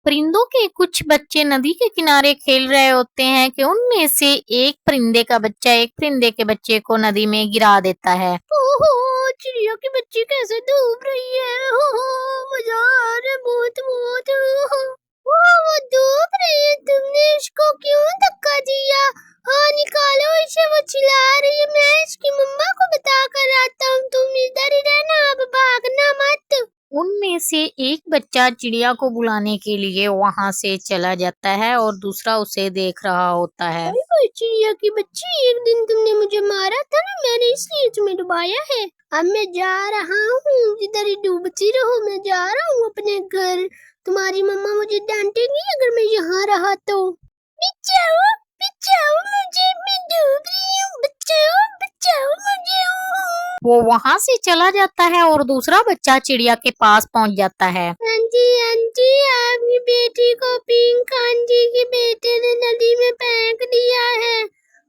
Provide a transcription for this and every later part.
परिंदों के कुछ बच्चे नदी के किनारे खेल रहे होते हैं कि उनमें से एक परिंदे का बच्चा एक परिंदे के बच्चे को नदी में गिरा देता है। ओहो, चिड़िया की बच्ची कैसे डूब रही है। ओहो, मजा आ रहा है बहुत बहुत। ओहो, वो डूब रही है, तुमने इसको क्यों धक्का दिया? हाँ निकालो इसे, वो चिल्ला रही है। मैं इसकी मम्मा को बता कर आता हूँ, तुम इधर ही रहना, अब भागना मत। उनमें से एक बच्चा चिड़िया को बुलाने के लिए वहां से चला जाता है और दूसरा उसे देख रहा होता है। ओए चिड़िया की बच्ची, एक दिन तुमने मुझे मारा था ना, मैंने इसलिए तुम्हें डुबाया है। अब मैं जा रहा हूँ, इधर ही डूबती रहो, मैं जा रहा हूँ अपने घर। तुम्हारी मम्मा मुझे डांटेगी अगर मैं यहाँ रहा तो। बचाओ बचाओ मुझे, मैं डूब रही हूँ, बचाओ बचाओ मुझे। वो वहां से चला जाता है और दूसरा बच्चा चिड़िया के पास पहुंच जाता है। आंटी आंटी, आपकी बेटी को पिंक आंटी के बेटे ने नदी में फेंक दिया है।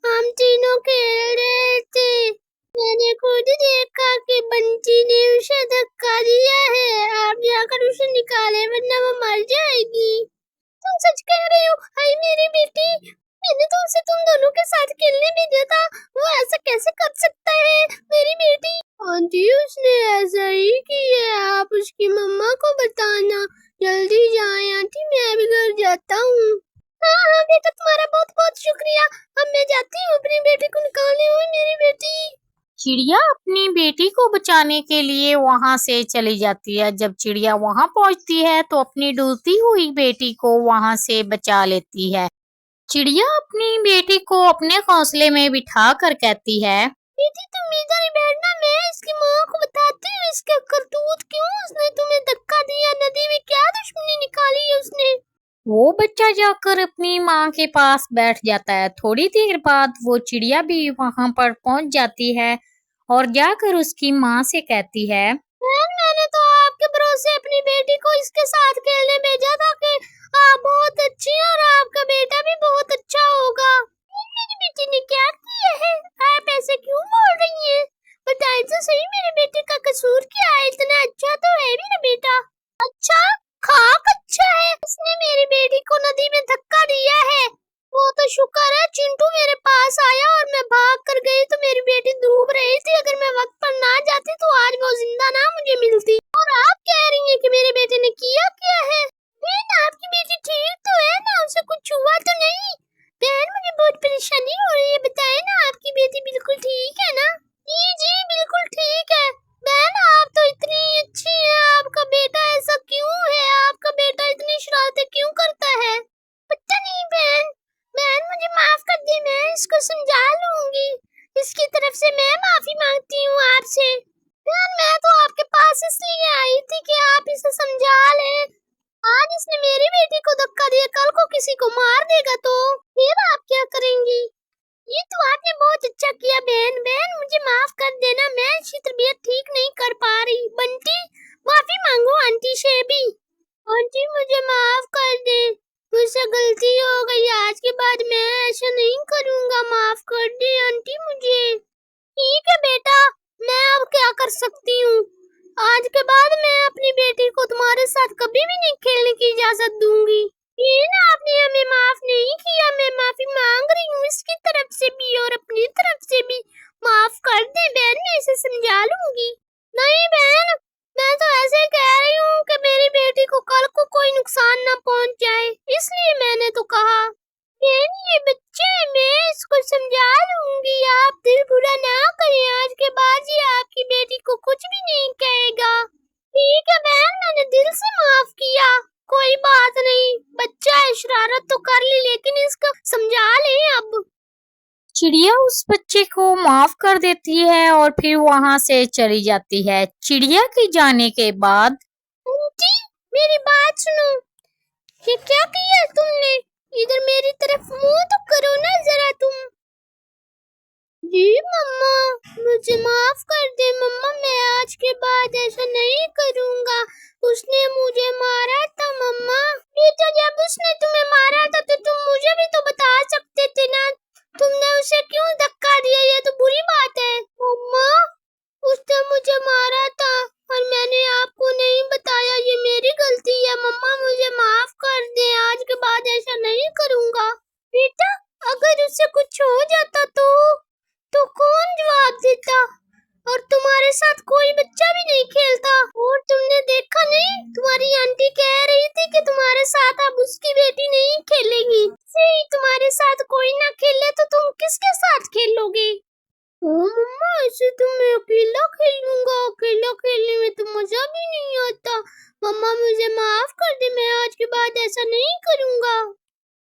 हम तीनों खेल रहे थे, मैंने खुद देखा कि बंटी ने उसे धक्का दिया है। आप जाकर उसे निकाले वरना वो मर जाएगी। तुम सच कह रहे हो? हाय मेरी बेटी, मैंने तो उसे तुम दोनों के साथ खेलने भेजा था, वो ऐसा कैसे कर सकता है? मेरी बेटी आंटी, उसने ऐसा ही किया, आप उसकी मम्मा को बताना। जल्दी जाएं आंटी, मैं भी घर जाता हूँ। हाँ हाँ बेटा, तुम्हारा बहुत बहुत शुक्रिया। अब मैं जाती हूँ अपनी बेटी को निकालने। हुई मेरी बेटी। चिड़िया अपनी बेटी को बचाने के लिए वहां से चली जाती है। जब चिड़िया वहां पहुंचती है तो अपनी डूबती हुई बेटी को वहां से बचा लेती है। चिड़िया अपनी बेटी को अपने घोंसले में बिठा कर कहती है, बेटी तुम इधर ही बैठना, मैं इसकी माँ को बताती हूँ इसका करतूत, क्यों उसने तुम्हें धक्का दिया, नदी में क्या दुश्मनी निकाली है उसने। वो बच्चा जाकर अपनी माँ के पास बैठ जाता है। थोड़ी देर बाद वो चिड़िया भी वहां पर पहुंच जाती है और जाकर उसकी माँ से कहती है, मैंने तो आपके भरोसे अपनी बेटी को इसके साथ खेलने भेजा था कि आप बहुत अच्छी हैं और आपका बेटा भी बहुत अच्छा होगा। मेरी बेटी ने क्या किया है? आप ऐसे क्यों बोल रही हैं? बताएं तो सही, मेरे बेटे का कसूर क्या है? इतना अच्छा तो है मेरा बेटा। अच्छा? खाक अच्छा है, उसने मेरी बेटी को नदी में धक्का दिया है। वो तो शुक्र है चिंटू मेरे पास आया और मैं भाग कर गई तो मेरी बेटी डूब रही थी। अगर मैं वक्त पर ना जाती तो आज वो जिंदा ना मुझे मिलती। और आप कह रही हैं कि मेरे बेटे ने किया क्या है? बहन आपकी बेटी ठीक तो है ना, उसे कुछ हुआ तो नहीं? बहन मुझे बहुत परेशानी हो रही है, बताए ना आपकी बेटी बिल्कुल ठीक है ना? जी जी बिल्कुल ठीक है। बहन आप तो इतनी अच्छी है, आपका बेटा ऐसा क्यों है? आपका बेटा इतनी शरारतें क्यों करता है? पता नहीं बहन, बहन मुझे माफ कर दे, मैं इसको समझा लूंगी। इसकी तरफ से मैं माफी मांगती हूँ आपसे। बहन मैं तो आपके पास इसलिए आई थी कि आप इसे समझा लें। आज इसने मेरी बेटी को धक्का दिया, कल को किसी को मार देगा तो फिर आप क्या करेंगी? ये तो आपने बहुत अच्छा किया बहन। बहन मुझे माफ कर देना, मैं इसकी तबीयत ठीक नहीं कर पा रही। बंटी माफी मांगो आंटी से भी। आंटी मुझे माफ कर दे, मुझसे गलती हो गई, आज के बाद मैं ऐसा नहीं करूँगा, माफ कर दे आंटी मुझे। ठीक है बेटा, मैं अब क्या कर सकती हूँ? आज के बाद मैं अपनी बेटी को तुम्हारे साथ कभी भी नहीं खेलने की इजाजत दूंगी। ये ना आपने हमें माफ नहीं किया, मैं माफी मांग रही हूँ इसकी तरफ से भी और अपनी तरफ से भी। माफ कर दे बहन, मैं इसे समझा लूंगी। नहीं बहन, मैं तो ऐसे कह रही हूँ कि मेरी बेटी को कल को कोई नुकसान ना पहुँच जाए, इसलिए मैंने तो कहा। बहन ये बच्चा है, मैं इसको समझा लूंगी, आप दिल बुरा ना करें, आज के बाद ये आपकी बेटी को कुछ भी नहीं कहेगा। ठीक है बहन, मैंने दिल से माफ किया, कोई बात नहीं। बच्चा है, शरारत तो कर ली, लेकिन इसको समझा ले अब। चिड़िया उस बच्चे को माफ कर देती है और फिर वहां से चली जाती है। चिड़िया के जाने के बाद आंटी मेरी बात सुनो, ये क्या किया तुमने? इधर मेरी तरफ मुंह तो करो ना जरा तुम। जी मम्मा, मुझे माफ कर दे मम्मा, मैं आज के बाद ऐसा नहीं करूँगा। उसने मुझे मारा था मम्मा। बेटा जब उसने तुम्हें मारा था तो तुम मुझे भी तो बता सकते थे ना, तुमने उसे क्यों धक्का दिया? ये तो बुरी बात है। मम्मा उसने मुझे मारा था और मैंने आपको नहीं बताया, ये मेरी गलती है मम्मा, मुझे माफ कर देखा नहीं, तुम्हारी आंटी कह रही थी कि तुम्हारे साथ अब उसकी बेटी नहीं खेलेगी। सही, तुम्हारे साथ कोई ना खेले तो तुम किसके साथ खेलोगे? ओ मम्मा, ऐसे तो मैं अकेला खेलूंगा। अकेला खेलने में तो मजा भी नहीं आता। मम्मा मुझे माफ कर दे, मैं आज के बाद ऐसा नहीं करूंगा।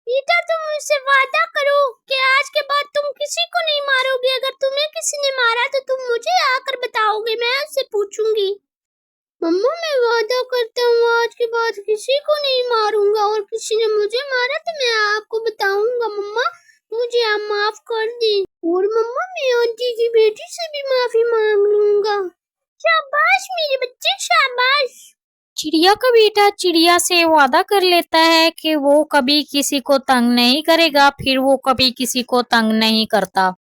बेटा तुम मुझसे वादा करो कि आज के बाद तुम किसी को नहीं मारोगे। अगर तुम्हें किसी ने मारा तो तुम मुझे आकर बताओगे, मैं उससे पूछूंगी। मम्मा मैं वादा करता हूँ आज के बाद किसी को नहीं मारूंगा, और किसी ने मुझे मारा तो मैं आपको बताऊंगा। मम्मा मुझे आप माफ कर दी। और मम्मा मैं आंटी की बेटी से भी माफी मांग लूंगा। शाबाश मेरे बच्चे, शाबाश। चिड़िया का बेटा चिड़िया से वादा कर लेता है कि वो कभी किसी को तंग नहीं करेगा, फिर वो कभी किसी को तंग नहीं करता।